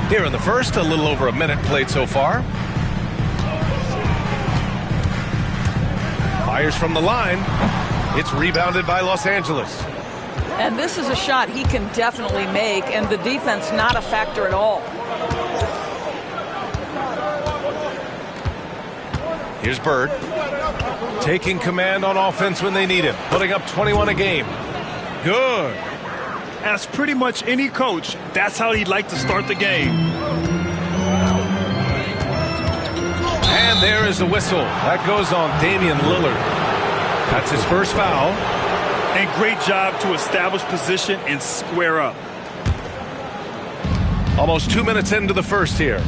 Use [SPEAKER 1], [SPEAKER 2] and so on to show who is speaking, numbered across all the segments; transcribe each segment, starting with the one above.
[SPEAKER 1] Here in the first, a little over a minute played so far. Fires from the line. It's rebounded by Los Angeles.
[SPEAKER 2] And this is a shot he can definitely make, and the defense not a factor at all.
[SPEAKER 1] Here's Bird. Taking command on offense when they need him. Putting up 21 a game. Good.
[SPEAKER 3] As pretty much any coach, that's how he'd like to start the game.
[SPEAKER 1] And there is the whistle. That goes on Damian Lillard. That's his first foul.
[SPEAKER 3] And great job to establish position and square up.
[SPEAKER 1] Almost 2 minutes into the first here.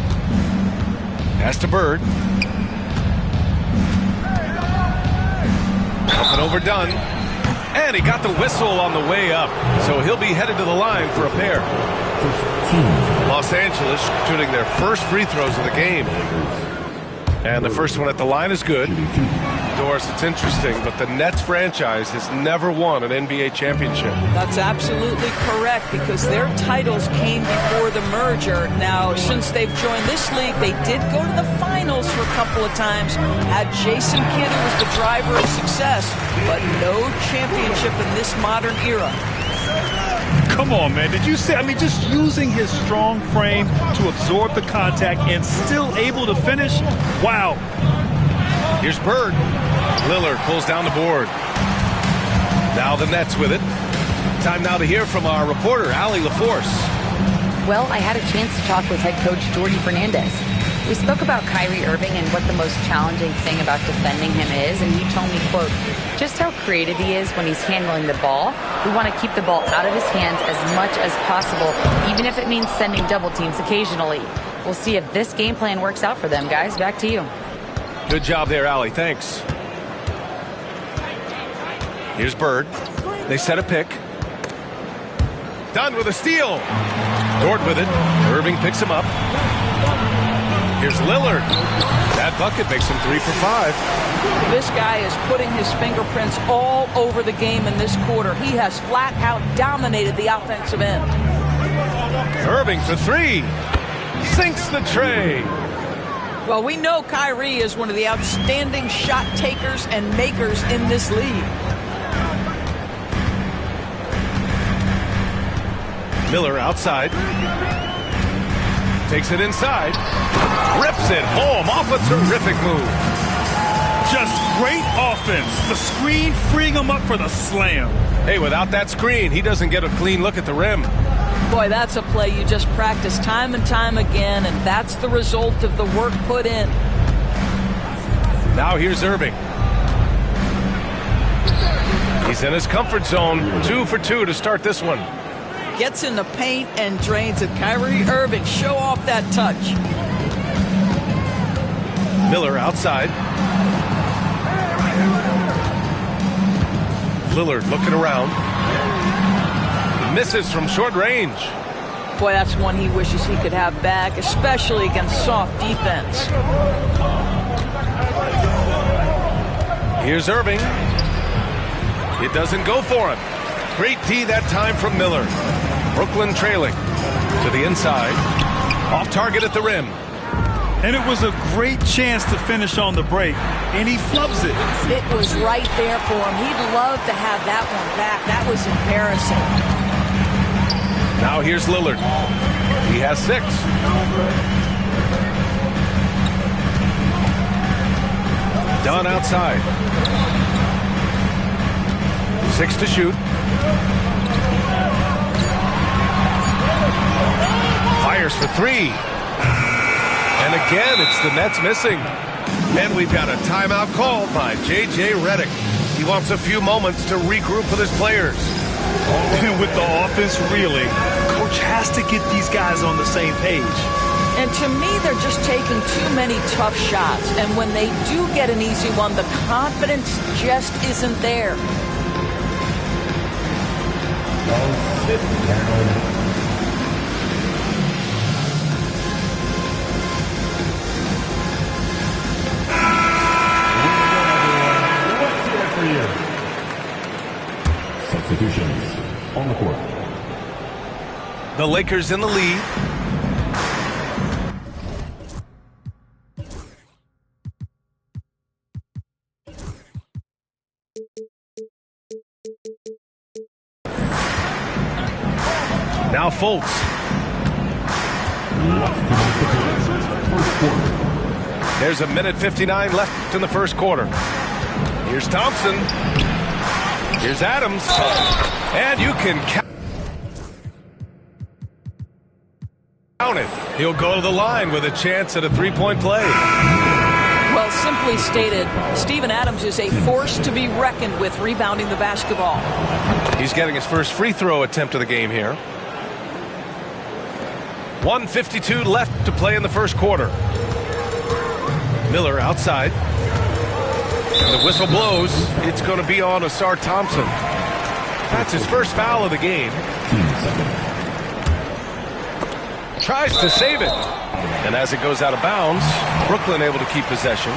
[SPEAKER 1] Pass to Bird. Up and overdone. And he got the whistle on the way up. So he'll be headed to the line for a pair. Los Angeles shooting their first free throws of the game. And the first one at the line is good. Doris, it's interesting, but the Nets franchise has never won an NBA championship.
[SPEAKER 2] That's absolutely correct, because their titles came before the merger. Now, since they've joined this league, they did go to the finals for a couple of times. Had Jason Kidd, who was the driver of success, but no championship in this modern era.
[SPEAKER 3] Come on, man. Did you see? I mean, just using his strong frame to absorb the contact and still able to finish. Wow.
[SPEAKER 1] Here's Bird. Lillard pulls down the board. Now the Nets with it. Time now to hear from our reporter, Allie LaForce.
[SPEAKER 4] Well, I had a chance to talk with head coach Jordi Fernandez. We spoke about Kyrie Irving and what the most challenging thing about defending him is, and he told me, quote, just how creative he is when he's handling the ball. We want to keep the ball out of his hands as much as possible, even if it means sending double teams occasionally. We'll see if this game plan works out for them, guys. Back to you.
[SPEAKER 1] Good job there, Allie. Thanks. Here's Bird. They set a pick. Done with a steal. Dort with it. Irving picks him up. Here's Lillard. That bucket makes him 3 for 5.
[SPEAKER 2] This guy is putting his fingerprints all over the game in this quarter. He has flat out dominated the offensive end.
[SPEAKER 1] Irving for 3. Sinks the tray.
[SPEAKER 2] Well, we know Kyrie is one of the outstanding shot takers and makers in this league.
[SPEAKER 1] Miller outside. Takes it inside. Rips it home off a terrific move.
[SPEAKER 3] Just great offense. The screen freeing him up for the slam.
[SPEAKER 1] Hey, without that screen, he doesn't get a clean look at the rim.
[SPEAKER 2] Boy, that's a play you just practice time and time again, and that's the result of the work put in.
[SPEAKER 1] Now here's Irving. He's in his comfort zone. 2 for 2 to start this one.
[SPEAKER 2] Gets in the paint and drains it. Kyrie Irving, show off that touch.
[SPEAKER 1] Miller outside. Lillard looking around. Misses from short range.
[SPEAKER 2] Boy, that's one he wishes he could have back, especially against soft defense.
[SPEAKER 1] Here's Irving. It doesn't go for him. Great D that time from Miller. Brooklyn trailing to the inside. Off target at the rim.
[SPEAKER 3] And it was a great chance to finish on the break, and he flubs it.
[SPEAKER 2] It was right there for him. He'd love to have that one back. That was embarrassing.
[SPEAKER 1] Now here's Lillard. He has 6. Dunn outside. 6 to shoot. Fires for 3. And again, it's the Nets missing. And we've got a timeout called by J.J. Redick. He wants a few moments to regroup with his players.
[SPEAKER 3] And with the offense reeling, coach has to get these guys on the same page.
[SPEAKER 2] And to me, they're just taking too many tough shots. And when they do get an easy one, the confidence just isn't there.
[SPEAKER 5] Substitutions on the court.
[SPEAKER 1] The Lakers in the lead. Now Fultz. There's 1:59 left in the first quarter. Here's Thompson. Here's Adams. And you can count it. He'll go to the line with a chance at a three-point play.
[SPEAKER 2] Well, simply stated, Steven Adams is a force to be reckoned with rebounding the basketball.
[SPEAKER 1] He's getting his first free throw attempt of the game here. 1:52 left to play in the first quarter. Miller outside. And the whistle blows. It's going to be on Asar Thompson. That's his first foul of the game. Tries to save it. And as it goes out of bounds, Brooklyn able to keep possession.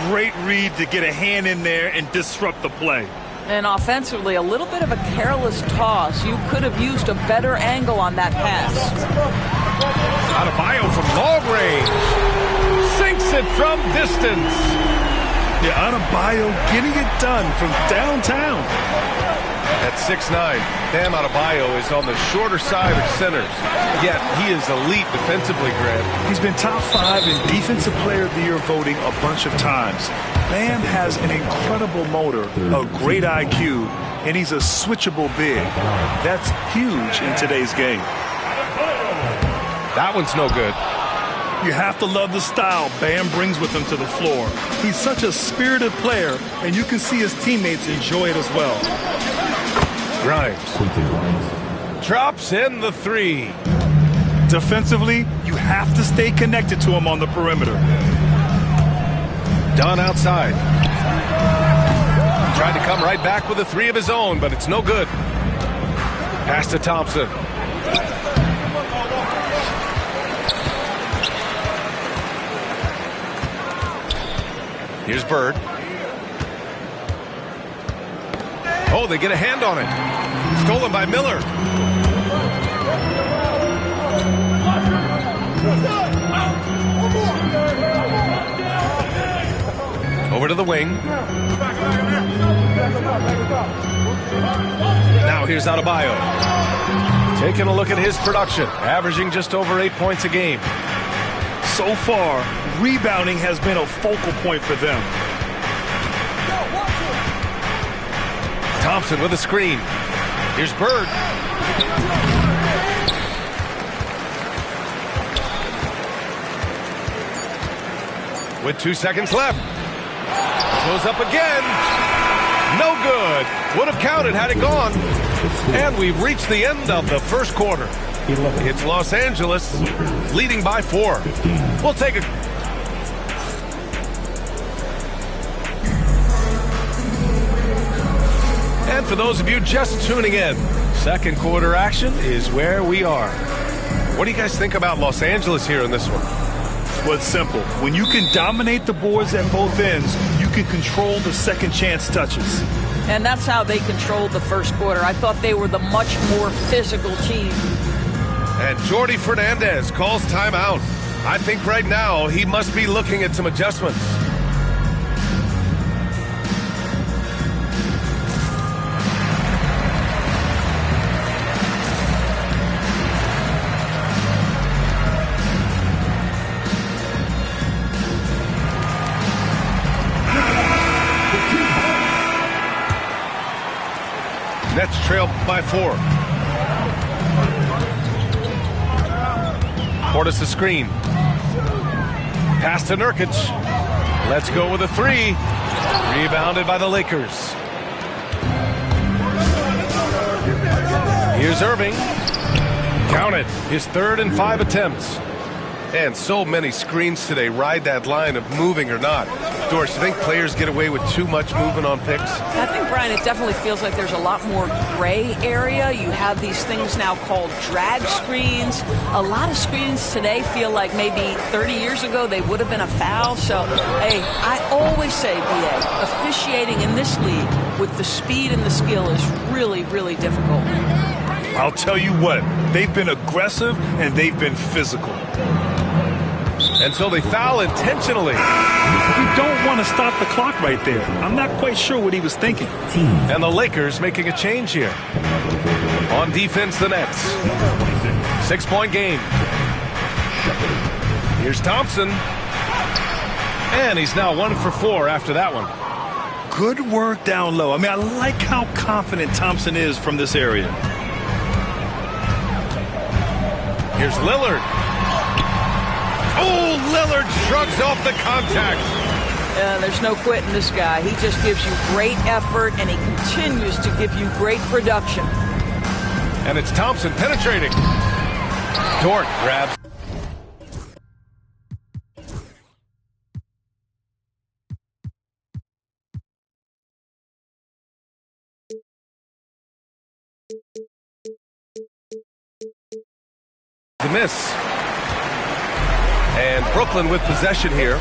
[SPEAKER 3] Great read to get a hand in there and disrupt the play.
[SPEAKER 2] And offensively, a little bit of a careless toss. You could have used a better angle on that pass.
[SPEAKER 1] Adebayo from long range. Sinks it from distance.
[SPEAKER 3] Yeah, Adebayo getting it done from downtown.
[SPEAKER 1] At 6'9", Bam Adebayo is on the shorter side of centers. Yet he is elite defensively, Grant.
[SPEAKER 3] He's been top 5 in Defensive Player of the Year voting a bunch of times. Bam has an incredible motor, a great IQ, and he's a switchable big. That's huge in today's game.
[SPEAKER 1] That one's no good.
[SPEAKER 3] You have to love the style Bam brings with him to the floor. He's such a spirited player, and you can see his teammates enjoy it as well.
[SPEAKER 1] Grimes drops in the three.
[SPEAKER 3] Defensively, you have to stay connected to him on the perimeter.
[SPEAKER 1] Dunn outside. Tried to come right back with a three of his own, but it's no good. Pass to Thompson. Here's Bird. Oh, they get a hand on it. Stolen by Miller. Over to the wing. Now here's Adebayo. Taking a look at his production. Averaging just over 8 points a game.
[SPEAKER 3] So far, rebounding has been a focal point for them.
[SPEAKER 1] Thompson with a screen. Here's Bird. With 2 seconds left. Goes up again. No good. Would have counted had it gone. And we've reached the end of the first quarter. It's Los Angeles leading by 4. We'll take a... And for those of you just tuning in, second quarter action is where we are. What do you guys think about Los Angeles here in this one?
[SPEAKER 3] Well, it's simple. When you can dominate the boards at both ends, you can control the second chance touches.
[SPEAKER 2] And that's how they controlled the first quarter. I thought they were the much more physical team.
[SPEAKER 1] And Jordi Fernandez calls timeout. I think right now he must be looking at some adjustments. Nets trail by 4. Portis the screen. Pass to Nurkic. Let's go with a 3. Rebounded by the Lakers. Here's Irving. Count it. His 3rd and 5 attempts. And so many screens today ride that line of moving or not. Doris, you think players get away with too much movement on picks?
[SPEAKER 2] I think, Brian, it definitely feels like there's a lot more gray area. You have these things now called drag screens. A lot of screens today feel like maybe 30 years ago they would have been a foul. So, hey, I always say, B.A., officiating in this league with the speed and the skill is really, really difficult.
[SPEAKER 3] I'll tell you what, they've been aggressive and they've been physical.
[SPEAKER 1] And so they foul intentionally.
[SPEAKER 3] You don't want to stop the clock right there. I'm not quite sure what he was thinking.
[SPEAKER 1] And the Lakers making a change here. On defense, the Nets. 6-point game. Here's Thompson. And he's now 1 for 4 after that one.
[SPEAKER 3] Good work down low. I mean, I like how confident Thompson is from this area.
[SPEAKER 1] Here's Lillard. Oh, Lillard shrugs off the contact.
[SPEAKER 2] There's no quitting this guy. He just gives you great effort, and he continues to give you great production.
[SPEAKER 1] And it's Thompson penetrating. Dort grabs. The miss. And Brooklyn with possession here.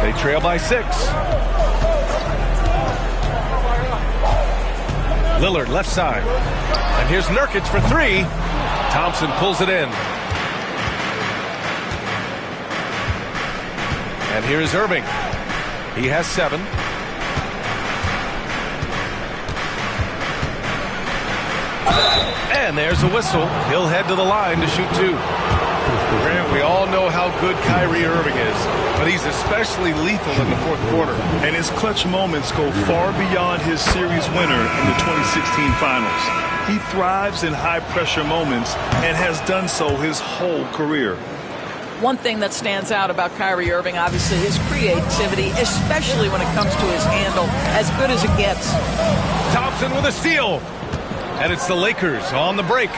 [SPEAKER 1] They trail by 6. Lillard left side. And here's Nurkic for 3. Thompson pulls it in. And here's Irving. He has 7. And there's a whistle. He'll head to the line to shoot 2. Grant, we all know how good Kyrie Irving is, but he's especially lethal in the fourth quarter.
[SPEAKER 3] And his clutch moments go far beyond his series winner in the 2016 finals. He thrives in high-pressure moments and has done so his whole career.
[SPEAKER 2] One thing that stands out about Kyrie Irving, obviously, his creativity, especially when it comes to his handle, as good as it gets.
[SPEAKER 1] Thompson with a steal. And it's the Lakers on the break.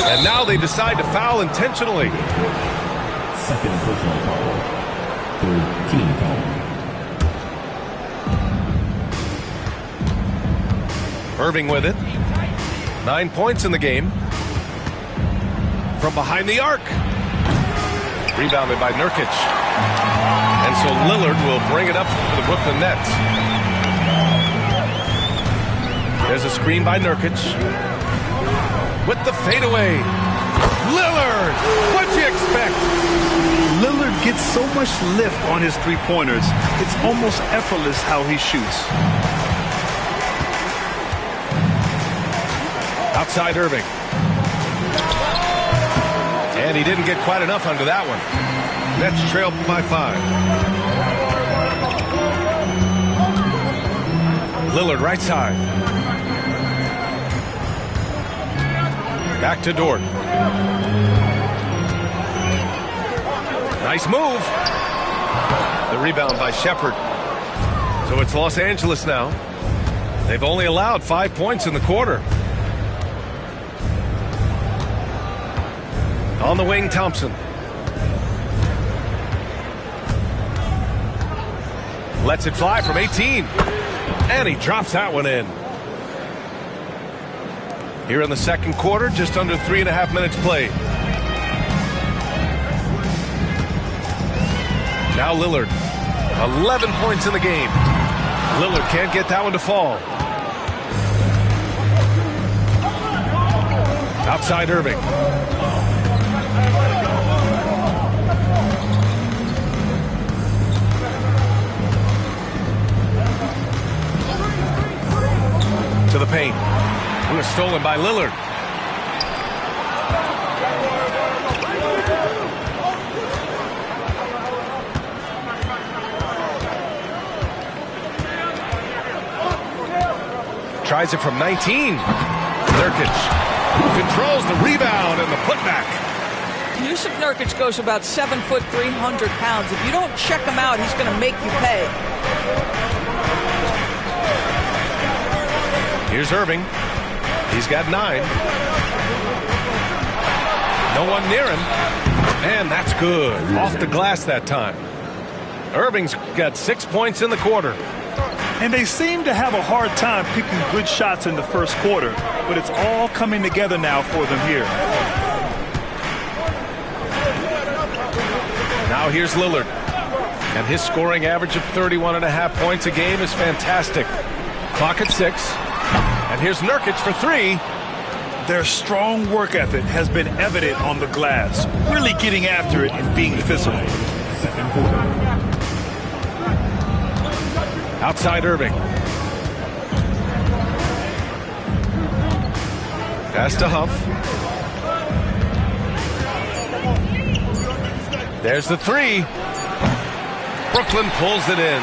[SPEAKER 1] And now they decide to foul intentionally.
[SPEAKER 5] Second personal foul. Third team foul.
[SPEAKER 1] Irving with it. 9 points in the game. From behind the arc. Rebounded by Nurkic. And so Lillard will bring it up for the Brooklyn Nets. There's a screen by Nurkic. With the fadeaway. Lillard! What'd you expect?
[SPEAKER 3] Lillard gets so much lift on his three-pointers. It's almost effortless how he shoots.
[SPEAKER 1] Outside Irving. And he didn't get quite enough under that one. Nets trail by 5. Lillard right side. Back to Dort. Nice move. The rebound by Shepherd. So it's Los Angeles now. They've only allowed 5 points in the quarter. On the wing, Thompson. Lets it fly from 18. And he drops that one in. Here in the second quarter, just under 3.5 minutes played. Now Lillard. 11 points in the game. Lillard can't get that one to fall. Outside Irving. To the paint. It was stolen by Lillard. Tries it from 19. Nurkic controls the rebound and the putback.
[SPEAKER 2] Yusuf Nurkic goes about 7 foot, 300 pounds. If you don't check him out, he's going to make you pay.
[SPEAKER 1] Here's Irving. He's got 9. No one near him. And that's good. Off the glass that time. Irving's got 6 points in the quarter.
[SPEAKER 3] And they seem to have a hard time picking good shots in the first quarter, but it's all coming together now for them here.
[SPEAKER 1] Now here's Lillard. And his scoring average of 31.5 points a game is fantastic. Clock at 6. And here's Nurkic for 3.
[SPEAKER 3] Their strong work ethic has been evident on the glass, really getting after it and being physical.
[SPEAKER 5] Second quarter.
[SPEAKER 1] Outside Irving. Pass to Huff. There's the three. Brooklyn pulls it in.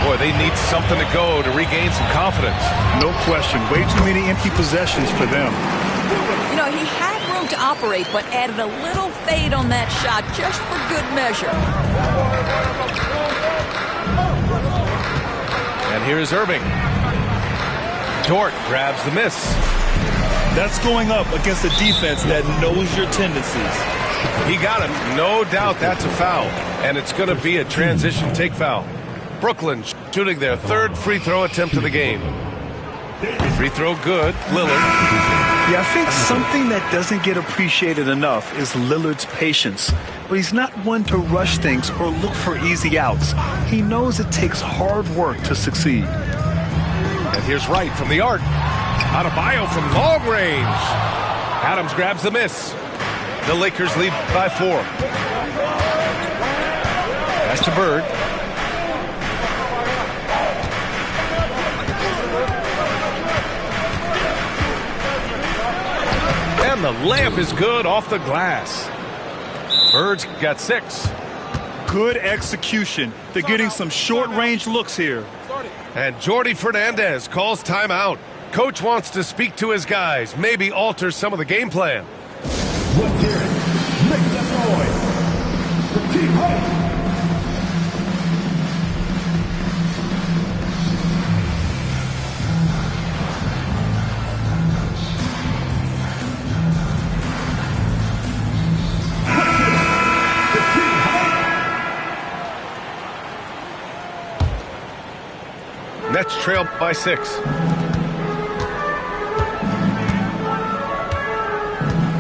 [SPEAKER 1] Boy, they need something to go to regain some confidence.
[SPEAKER 3] No question. Way too many empty possessions for them.
[SPEAKER 2] You know, he had room to operate, but added a little fade on that shot just for good measure.
[SPEAKER 1] And here's Irving. Dort grabs the miss.
[SPEAKER 3] That's going up against a defense that knows your tendencies.
[SPEAKER 1] He got him. No doubt that's a foul. And it's going to be a transition take foul. Brooklyn shooting their third free throw attempt of the game. Free throw good. Lillard.
[SPEAKER 3] Yeah, I think something that doesn't get appreciated enough is Lillard's patience. But he's not one to rush things or look for easy outs. He knows it takes hard work to succeed.
[SPEAKER 1] And here's Wright from the arc. Adebayo from long range. Adams grabs the miss. The Lakers lead by 4. Pass to Bird. And the layup is good off the glass. Bird's got 6.
[SPEAKER 3] Good execution. They're getting some short-range looks here.
[SPEAKER 1] And Jordy Fernandez calls timeout. Coach wants to speak to his guys, maybe alter some of the game plan.
[SPEAKER 5] Let's hear it. Make some noise for Team Hope.
[SPEAKER 1] Nets trail by 6.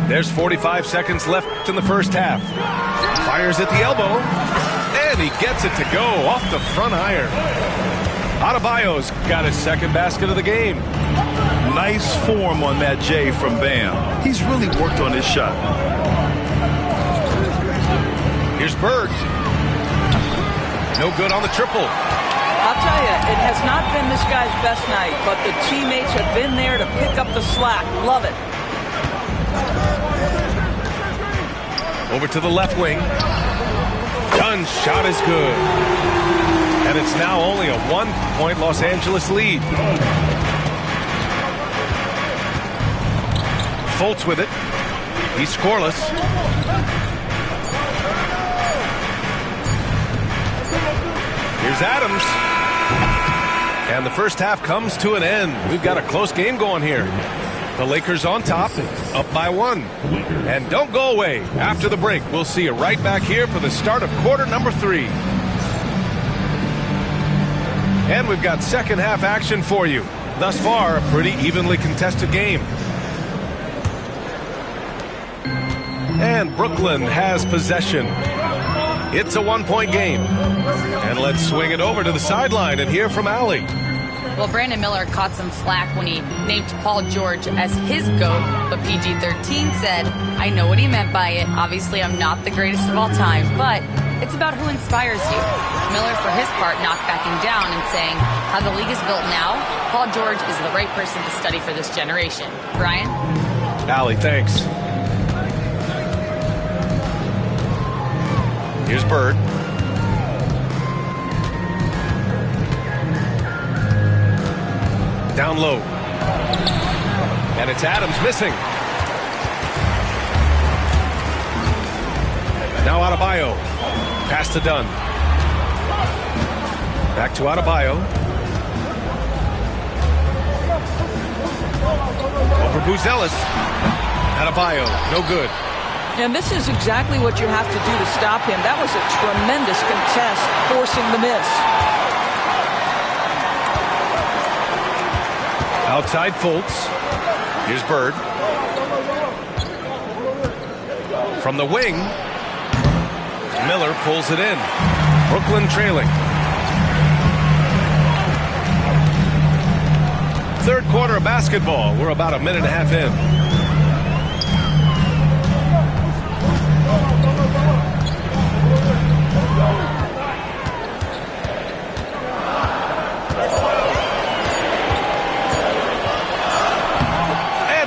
[SPEAKER 1] There's 45 seconds left in the first half. Fires at the elbow. And he gets it to go off the front iron. Adebayo's got his second basket of the game.
[SPEAKER 3] Nice form on that J from Bam. He's really worked on his shot.
[SPEAKER 1] Here's Bird. No good on the triple.
[SPEAKER 2] I'll tell you, it has not been this guy's best night, but the teammates have been there to pick up the slack. Love it.
[SPEAKER 1] Over to the left wing. Dunn's shot is good. And it's now only a 1-point Los Angeles lead. Fultz with it. He's scoreless. Here's Adams. And the first half comes to an end. We've got a close game going here. The Lakers on top, up by 1. And don't go away. After the break, we'll see you right back here for the start of quarter number 3. And we've got second half action for you. Thus far, a pretty evenly contested game. And Brooklyn has possession. It's a 1-point game. And let's swing it over to the sideline and hear from Allie.
[SPEAKER 4] Well, Brandon Miller caught some flack when he named Paul George as his GOAT, but PG-13 said, I know what he meant by it. Obviously, I'm not the greatest of all time, but it's about who inspires you. Miller, for his part, not backing down and saying, how the league is built now, Paul George is the right person to study for this generation. Brian?
[SPEAKER 1] Allie, thanks. Here's Bird. Down low. And it's Adams missing. Now Adebayo. Pass to Dunn. Back to Adebayo. Over Buzelis. Adebayo, no good.
[SPEAKER 2] And this is exactly what you have to do to stop him. That was a tremendous contest, forcing the miss.
[SPEAKER 1] Outside Fultz. Here's Bird. From the wing. Miller pulls it in. Brooklyn trailing. Third quarter of basketball. We're about a minute and a half in.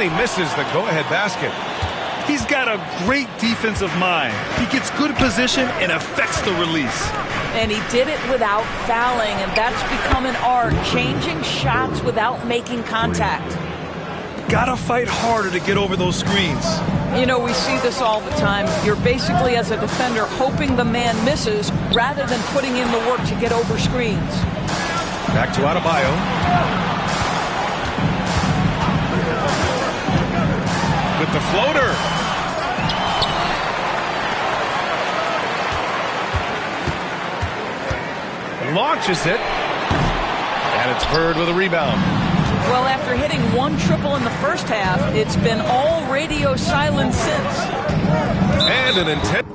[SPEAKER 1] And he misses the go-ahead basket.
[SPEAKER 3] He's got a great defensive mind. He gets good position and affects the release.
[SPEAKER 2] And he did it without fouling, and that's become an art, changing shots without making contact.
[SPEAKER 3] Gotta fight harder to get over those screens.
[SPEAKER 2] You know, we see this all the time. You're basically, as a defender, hoping the man misses rather than putting in the work to get over screens.
[SPEAKER 1] Back to Adebayo. With the floater. Launches it. And it's Bird with a rebound.
[SPEAKER 2] Well, after hitting one triple in the first half, it's been all radio silence since.
[SPEAKER 1] And an intense.